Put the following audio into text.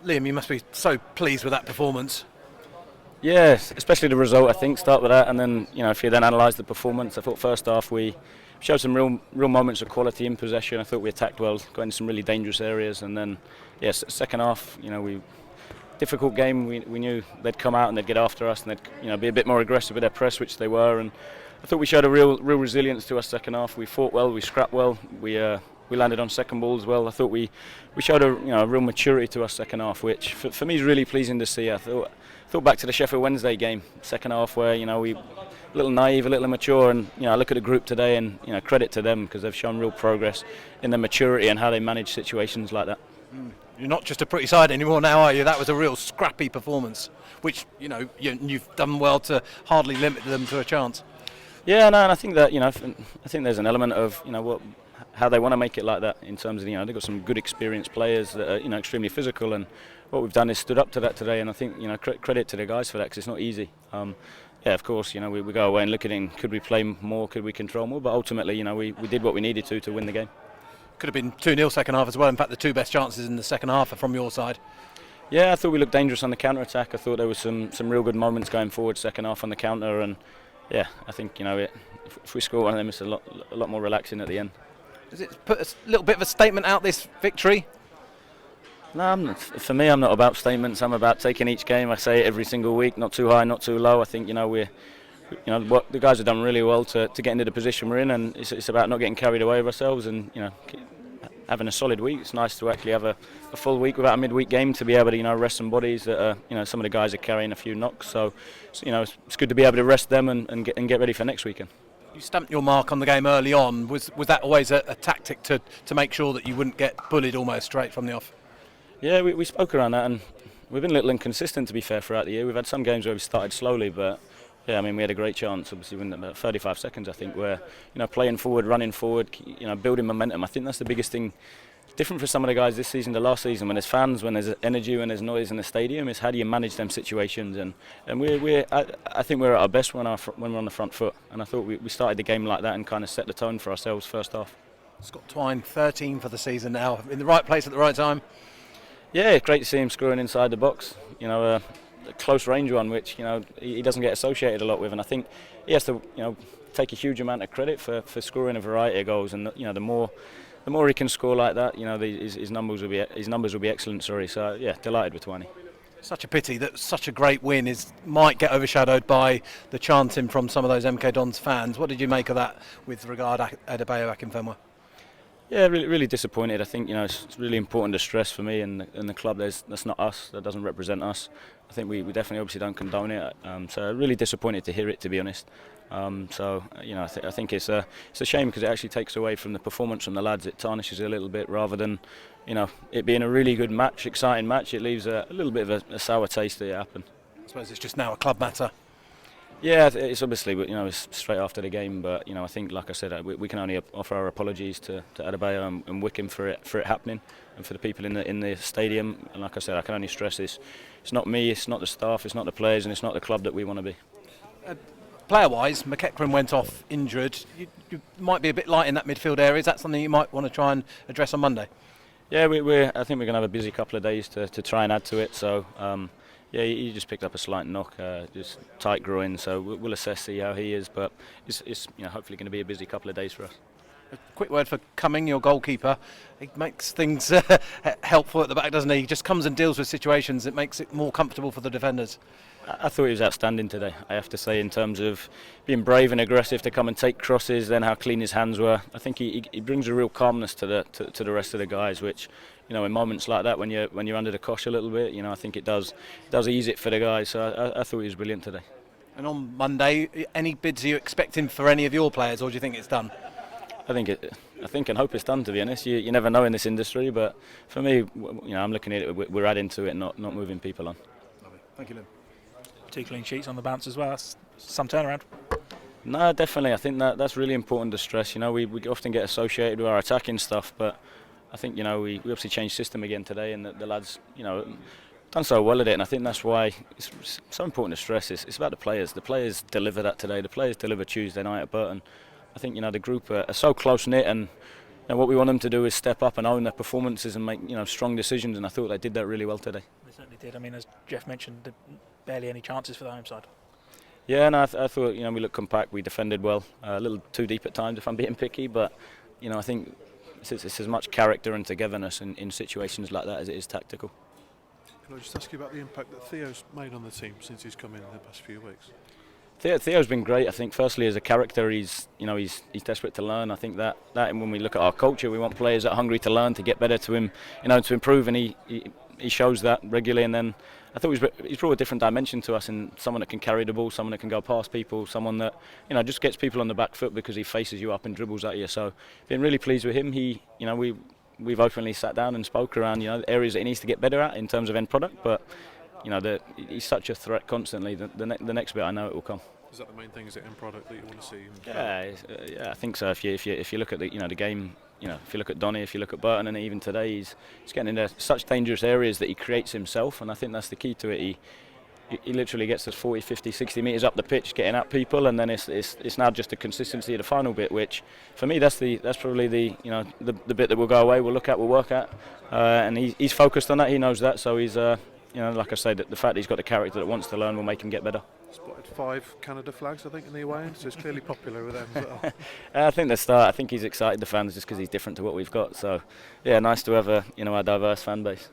Liam, you must be so pleased with that performance. Yes, especially the result. I think start with that, and then if you then analyse the performance, I thought first half we showed some real moments of quality in possession. I thought we attacked well, got into some really dangerous areas, and then yes, second half, we difficult game. We knew they'd come out and they'd get after us, and they'd be a bit more aggressive with their press, which they were. And I thought we showed a real resilience to our second half. We fought well, we scrapped well, we landed on second balls well. I thought we showed a real maturity to our second half, which for me is really pleasing to see. I thought back to the Sheffield Wednesday game, second half, where we a little naive, a little immature, and I look at the group today and credit to them because they've shown real progress in their maturity and how they manage situations like that. You're not just a pretty side anymore now, are you? That was a real scrappy performance, which you've done well to hardly limit them to a chance. Yeah, no, and I think that I think there's an element of how they want to make it like that in terms of they've got some good experienced players that are extremely physical, and what we've done is stood up to that today, and I think credit to the guys for that because it's not easy. Yeah, of course, we go away and look at it and could we play more, could we control more, but ultimately we did what we needed to win the game. Could have been 2-0 second half as well. In fact, the two best chances in the second half are from your side. Yeah, I thought we looked dangerous on the counter-attack. I thought there was some real good moments going forward second half on the counter, and yeah, I think if we score one of them, it's a lot more relaxing at the end. Does it put a little bit of a statement out, this victory? No, for me, I'm not about statements. I'm about taking each game. I say it every single week, not too high, not too low. I think what the guys have done really well to get into the position we're in, and it's about not getting carried away with ourselves and having a solid week. It's nice to actually have a full week without a midweek game to be able to rest some bodies that some of the guys are carrying a few knocks. So it's good to be able to rest them and get ready for next weekend. You stamped your mark on the game early on. Was that always a tactic to make sure that you wouldn't get bullied almost straight from the off? Yeah, we spoke around that, and we've been a little inconsistent to be fair throughout the year. We've had some games where we started slowly, but yeah, we had a great chance, obviously within about 35 seconds I think, where playing forward, running forward, building momentum. I think that's the biggest thing different for some of the guys this season to last season. When there's fans, when there's energy, when there's noise in the stadium, is how do you manage them situations? And I think we're at our best when we're on the front foot, and I thought we started the game like that and kind of set the tone for ourselves first half. Scott Twine, 13 for the season now, in the right place at the right time. Yeah, great to see him scoring inside the box. A close range one, which he doesn't get associated a lot with, and I think he has to take a huge amount of credit for scoring a variety of goals. And the more he can score like that, his numbers will be excellent. Sorry, so yeah, delighted with Twine. Such a pity that such a great win might get overshadowed by the chanting from some of those MK Dons fans. What did you make of that with regard to Adebayo Akinfenwa? Yeah, really disappointed. I think it's really important to stress for me and the club. That's not us. That doesn't represent us. I think we definitely obviously don't condone it. So really disappointed to hear it, to be honest. I think it's a shame because it actually takes away from the performance from the lads. It tarnishes it a little bit rather than it being a really good match, exciting match. It leaves a little bit of a sour taste that it happened. I suppose it's just now a club matter. Yeah, it's obviously, it's straight after the game, but I think, like I said, we can only offer our apologies to Adebayo and Wycombe for it happening, and for the people in the stadium. And like I said, I can only stress this: it's not me, it's not the staff, it's not the players, and it's not the club that we want to be. Player-wise, McEachran went off injured. You might be a bit light in that midfield area. Is that something you might want to try and address on Monday? Yeah, I think we're going to have a busy couple of days to try and add to it. So. Yeah, he just picked up a slight knock, just tight groin. So we'll assess, see how he is. But it's hopefully going to be a busy couple of days for us. A quick word for Cumming, your goalkeeper. He makes things helpful at the back, doesn't he? He just comes and deals with situations. It makes it more comfortable for the defenders. I thought he was outstanding today, I have to say, in terms of being brave and aggressive to come and take crosses, then how clean his hands were. I think he brings a real calmness to the rest of the guys, which in moments like that when you're under the cosh a little bit, I think it does ease it for the guys. So I thought he was brilliant today. And on Monday, any bids are you expecting for any of your players, or do you think it's done? I think and hope it's done, to be honest. You never know in this industry, but for me, I'm looking at it. We're adding to it, not moving people on. Lovely. Thank you, Liam. 2 clean sheets on the bounce as well. That's some turnaround. No, definitely. I think that's really important to stress. We often get associated with our attacking stuff, but I think we obviously changed system again today, and the lads done so well at it. And I think that's why it's so important to stress. It's about the players. The players deliver that today. The players deliver Tuesday night at Burton. I think the group are so close knit, and know, what we want them to do is step up and own their performances and make, you know, strong decisions, and I thought they did that really well today. They certainly did. I mean, as Jeff mentioned, barely any chances for the home side. Yeah, and I thought, you know, we looked compact, we defended well, a little too deep at times if I'm being picky, but you know, I think it's as much character and togetherness in situations like that as it is tactical. Can I just ask you about the impact that Theo's made on the team since he's come in the past few weeks? Theo's been great. I think firstly as a character, he's desperate to learn. I think that and when we look at our culture, we want players that are hungry to learn, to get better, to him, you know, to improve, and he shows that regularly. And then I thought he's brought a different dimension to us, and someone that can carry the ball, someone that can go past people, someone that, you know, just gets people on the back foot because he faces you up and dribbles at you. So been really pleased with him. We've openly sat down and spoke around, you know, the areas that he needs to get better at in terms of end product, but you know, he's such a threat constantly. The next bit, I know it will come. Is that the main thing? Is it end product that you want to see? Yeah, I think so. If you look at the game, you know, if you look at Donny, if you look at Burton, and even today, he's getting into such dangerous areas that he creates himself, and I think that's the key to it. He literally gets us 40, 50, 60 metres up the pitch, getting at people, and then it's now just the consistency of the final bit, which for me that's probably the bit that will go away. We'll look at, we'll work at, and he's focused on that. He knows that, so he's you know, like I said, the fact that he's got the character that wants to learn will make him get better. Spotted 5 Canada flags, I think, in the away end, so it's clearly popular with them as well. I think I think he's excited the fans just because he's different to what we've got. So yeah, nice to have our diverse fan base.